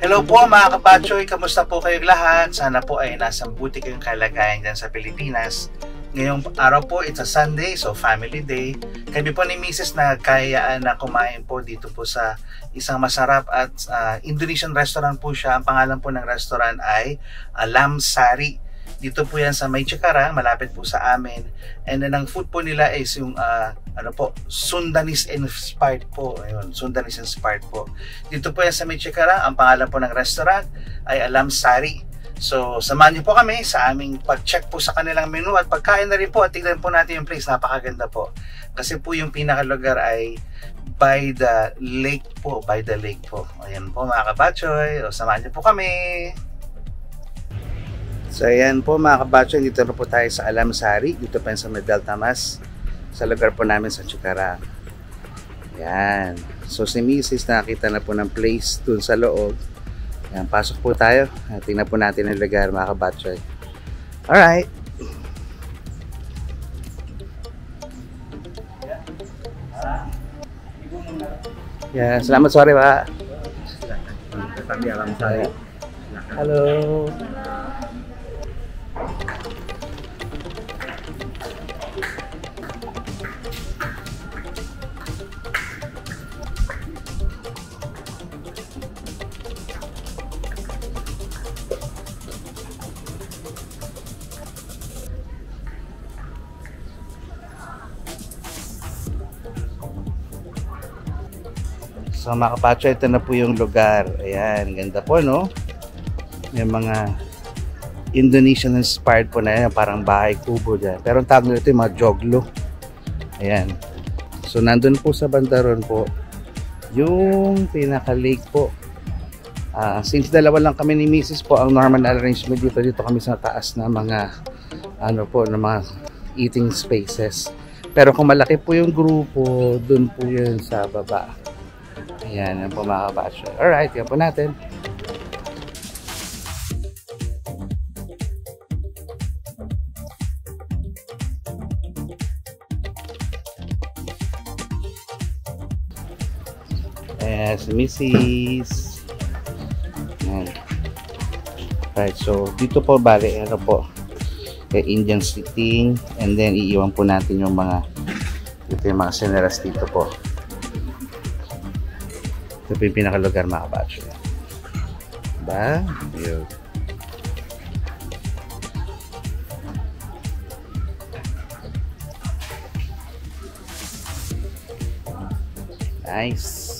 Hello po mga kabatchoy, kamusta po kayong lahat? Sana po ay nasa mabuti kayong kalagayan dyan sa Pilipinas. Ngayong araw po, it's a Sunday, so family day. Kami po ni Mrs. nagkayaan na kumain po dito po sa isang masarap at Indonesian restaurant po siya. Ang pangalan po ng restaurant ay Alam Sari. Dito po yan sa May Cikarang, malapit po sa amin. And then ang food po nila is yung Sundanese inspired po. Ayun, Sundanese inspired po. Dito po yan sa May Cikarang, ang pangalan po ng restaurant ay Alam Sari. So, samahan niyo po kami sa aming pag-check po sa kanilang menu at pagkain na rin po at tignan po natin yung place. Napakaganda po. Kasi po yung pinakalugar ay by the lake po. By the lake po. Ayan po mga kabatchoy. O, samahan niyo po kami. So, ayan po mga kabatchoy. Dito na po tayo sa Alam Sari. Dito pa sa Medal Tamas. Sa lugar po namin sa Cikarang. Ayan. So, si Mrs. nakita na po ng place dun sa loob. Ayan, pasok po tayo. Tingnan po natin ang lugar mga kabatchoy. Alright. Yeah, selamat sore Pak. Kami Alam Sari. Halo. So mga kabatchoy, ito na po yung lugar. Ayan, ganda po no. May mga Indonesian inspired po na yan, parang bahay kubo dyan. Pero ang tawag nito yung mga joglo. Ayan. So nandun po sa bandaron po yung pinaka-lake po. Since dalawa lang kami ni Mrs. po, ang normal arrangement dito kami sa taas na mga na mga eating spaces. Pero kung malaki po yung grupo, dun po yun sa baba. Ayan, yan po mga kabatchoy. Alright, yan po natin. Ayan, si Mrs. Ayan. Right, so dito po bali, ano po, Indian seating, and then iiwan po natin yung mga, ito yung mga sineras dito po. Ito po yung pinakalugar mga kabatchoy. Diba? Yun. Nice.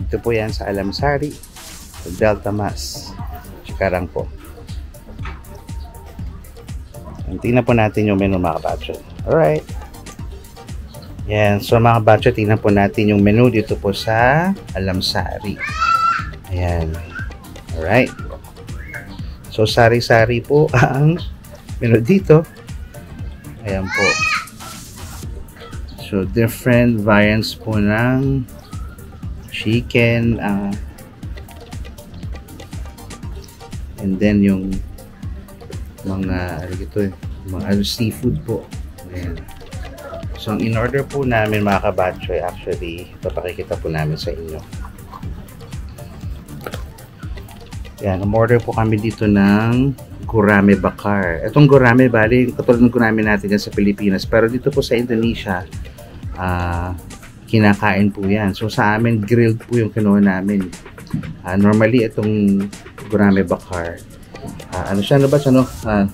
Ito po yan sa Alam Sari, Medal Tamas, Cikarang po. Tingnan po natin yung menu mga kabatchoy. Alright. Yan. So mga kabatchoy, tingnan po natin yung menu dito po sa Alam Sari. Ayan. Alright. So sari-sari po ang menu dito. Ayan po. So different variants po ng chicken. And then yung mga mga seafood po. Ayan. So, ang in-order po namin mga kabatchoy, actually, papakikita po namin sa inyo. Yan, umorder po kami dito ng gurame bakar. Itong gurame, bali, katulad ng gurame natin dyan sa Pilipinas. Pero dito po sa Indonesia, kinakain po yan. So, sa amin, grilled po yung kinuha namin. Normally, itong gurame bakar,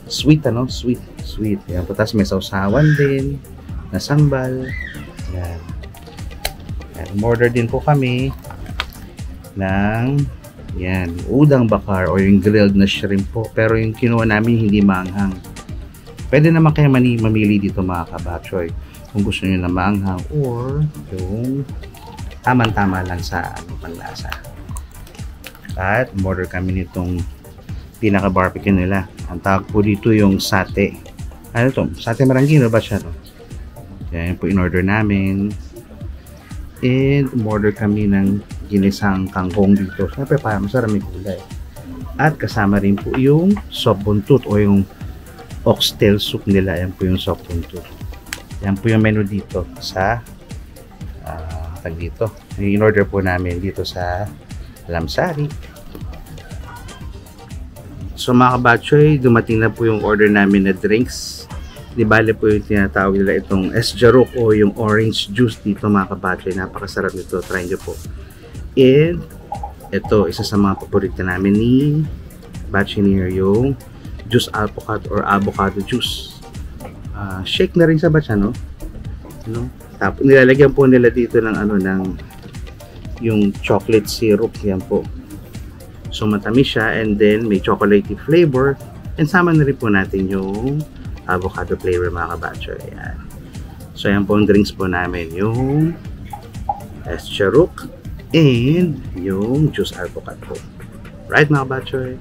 sweet, sweet. Yan po, tapos may sausawan din, na sambal. Yan. Order din po kami ng udang bakar o yung grilled na shrimp po. Pero yung kinuha namin hindi maanghang. Pwede naman kayo mamili dito mga kabatchoy kung gusto niyo na maanghang or yung tamang-tama lang sa panlasa. At order kami nitong pinaka-barbecue nila. Ang tawag po dito yung sate. Ano to? Sate Maranggino ba siya? No? Yan po in-order namin. And umorder kami ng ginisang kangkong dito. Siyempre para masarap may gulay. At kasama rin po yung sop buntut o yung oxtail soup nila. Yan po yung sop buntut. Yan po yung menu dito sa in-order po namin dito sa Alam Sari. So mga kabatchoy, dumating na po yung order namin na drinks. Di bale po yung tinatawag nila itong Esjarok o yung orange juice dito mga kabatchoy. Napakasarap nito, try nyo po. And ito, isa sa mga paborito namin ni Batchineer, yung juice avocado or avocado juice. Shake na rin sa batch, ano? Tapos nilalagyan po nila dito ng yung chocolate syrup, yan po. So matamis siya, and then may chocolatey flavor, and sama na rin po natin yung avocado flavor mga kabatchoy. Ayan. So yan po ang drinks po namin, yung Esjarok and yung juice avocado. Right mga kabatchoy?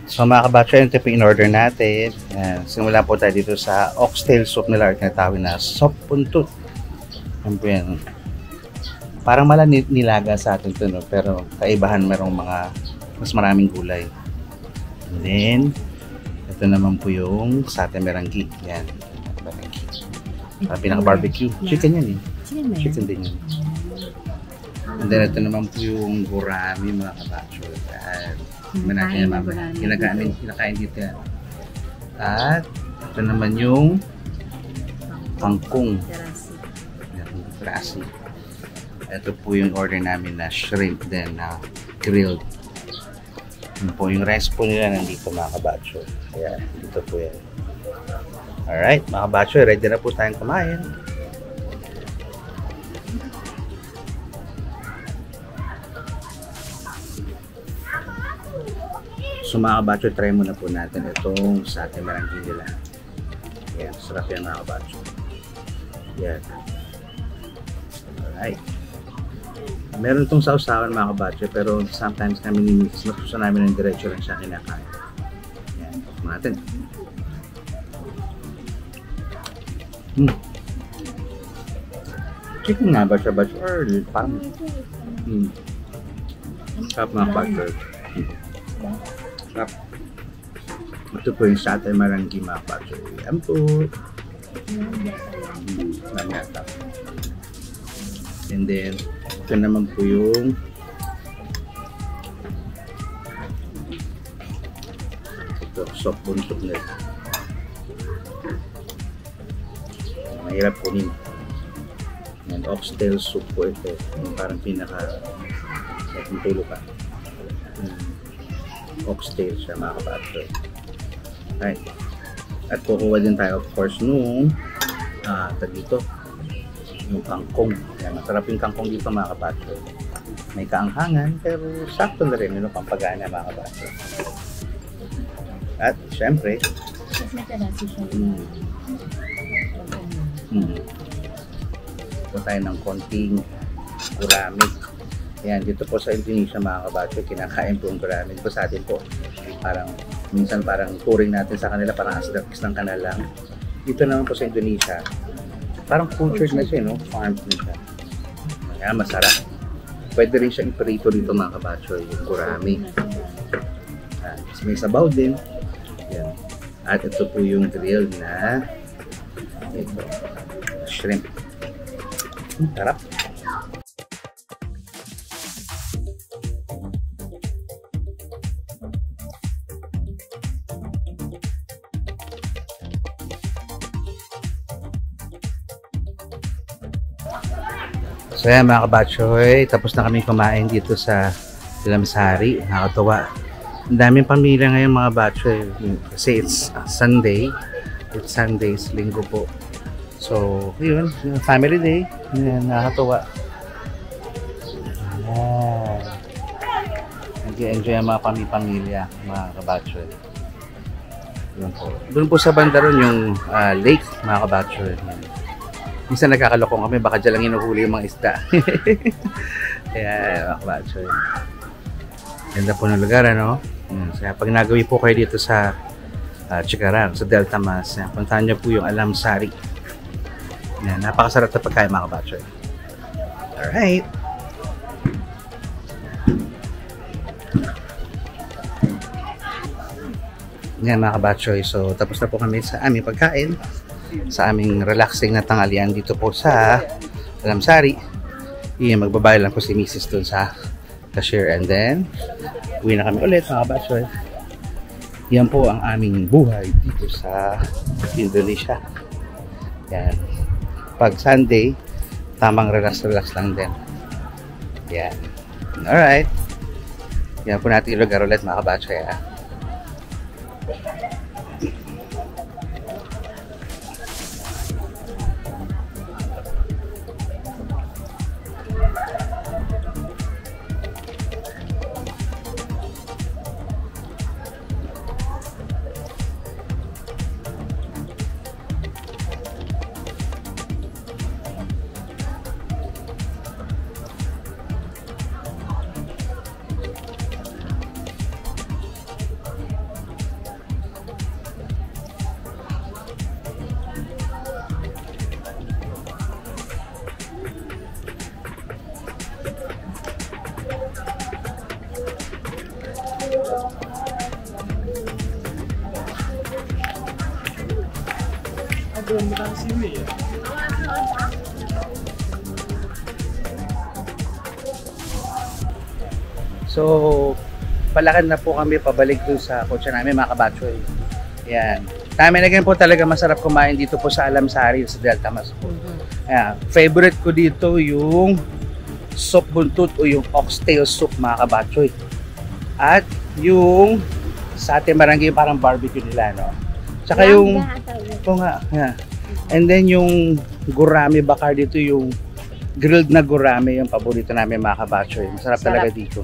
So mga kabatchoy, ito po in-order natin. Ayan. Simula po tayo dito sa oxtail soup nila, or tinatawag na sop puntut. Yan po yan. Parang nilaga sa atin ito, no? Pero kaibahan, merong mas maraming gulay. And then, ito naman po yung sate meranggi. Yan. Meranggi. Pinaka-barbecue. Chicken yan eh. Chicken din yan. And then, ito naman po yung gurami mga kabatchoy. Kinakain dito yan. At ito naman yung kangkong. Krasi. Ito po yung order namin na shrimp din na grilled. Yun po yung rice po nila nandito mga kabatchoy. Ayan, dito po yan. Alright, mga kabatchoy, ready na po tayong kumain. So mga kabatchoy, try muna po natin itong sate meranggi nila. Ayan, sarap yan mga kabatchoy. Ayan. Alright. Meron itong sausawan mga kabatchoy, pero sometimes namin ni-mix. Gusto namin ng diretso lang siya kinakain. Ayan, tapos natin. Chicken nga ba siya? Or parang sarap mga kabatchoy. Sarap. Ito po yung sate meranggi mga kabatchoy. Ayan po. Namyata. And then, ito naman po yung sop puntut na ito. Mahirap kunin. And oxtail soup po ito. Yung parang kung tulo ka. Oxtail siya mga kabatchoy. Right. At kukuha din tayo of course nung dito yung kangkong. Yan, masarap yung kangkong dito mga kabatchoy. May kaanghangan pero sakto na rin yung pampagana mga kabatchoy. At syempre ito tayo ng konting gurami. Yan, dito po sa Indonesia mga kabatchoy, kinakain po yung gurami. Dito sa atin po minsan parang touring natin sa kanila, parang asdakis ng kanal lang. Dito naman po sa Indonesia, parang cultured na siya, no? Farmed na siya. Kaya masarap. Pwede rin siya iprito dito mga kabatchoy, yung gurami. May sabaw din. Yan. At ito po yung grilled na shrimp. Sarap. So yan mga kabatchoy, tapos na kami kumain dito sa Lamsari. Nakakatuwa. Ang daming pamilya ngayon mga batchoy. Kasi it's Sunday. It's Sundays, linggo po. So, yun, family day. Yan, nakakatuwa. Ayan. Nag-enjoy ang mga pamilya, mga kabatchoy. Yun po. Doon po sa banda ron yung lake, mga kabatchoy. Minsan nagkakalokong kami, baka dyan lang inuhuli yung mga isda. Kaya, mga kabatchoy. Ganda po ng lugar, ano? Kaya pag nagawi po kayo dito sa Cikarang, sa Delta Mas, puntahan nyo po yung Alamsari. Yan, napakasarap na pagkain mga kabatchoy. Alright. Yan mga kabatchoy, so tapos na po kami sa aming pagkain, sa aming relaxing na tanghalian dito po sa Alamsari. Magbabayad lang po si Mrs. doon sa cashier. And then, uwi na kami ulit mga kabatchoy. Yan po ang aming buhay dito sa Indonesia. Yan. Pag Sunday, tamang relax-relax lang din. Yan. Alright. Yan po natin yung lugar ulit mga kabatchoy. So, palakad na po kami pabalik dun sa kotse namin mga kabatchoy. Yan. Namin again po talaga masarap kumain dito po sa Alam Sari sa Delta Mas po. Yan. Favorite ko dito yung soup buntut o yung oxtail soup mga kabatchoy. At yung sate maranggi parang barbecue nila, no? Tsaka yung ito nga, yeah. And then yung gurame bakar dito, yung grilled na gurame, yung paborito namin mga kabatchoy. Masarap talaga dito.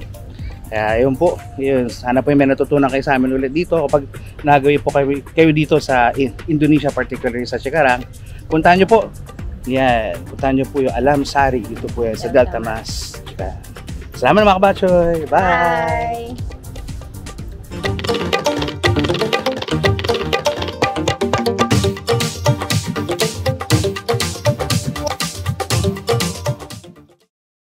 Kaya yun po, yun. Sana po yung may natutunan kayo sa amin ulit dito. Kapag nagawin po kayo dito sa Indonesia, particularly sa Cikarang, puntahan nyo po. Yan, puntahan nyo po yung Alam Sari. Dito po yan sa Delta Mas. Salamat mga kabatchoy. Bye!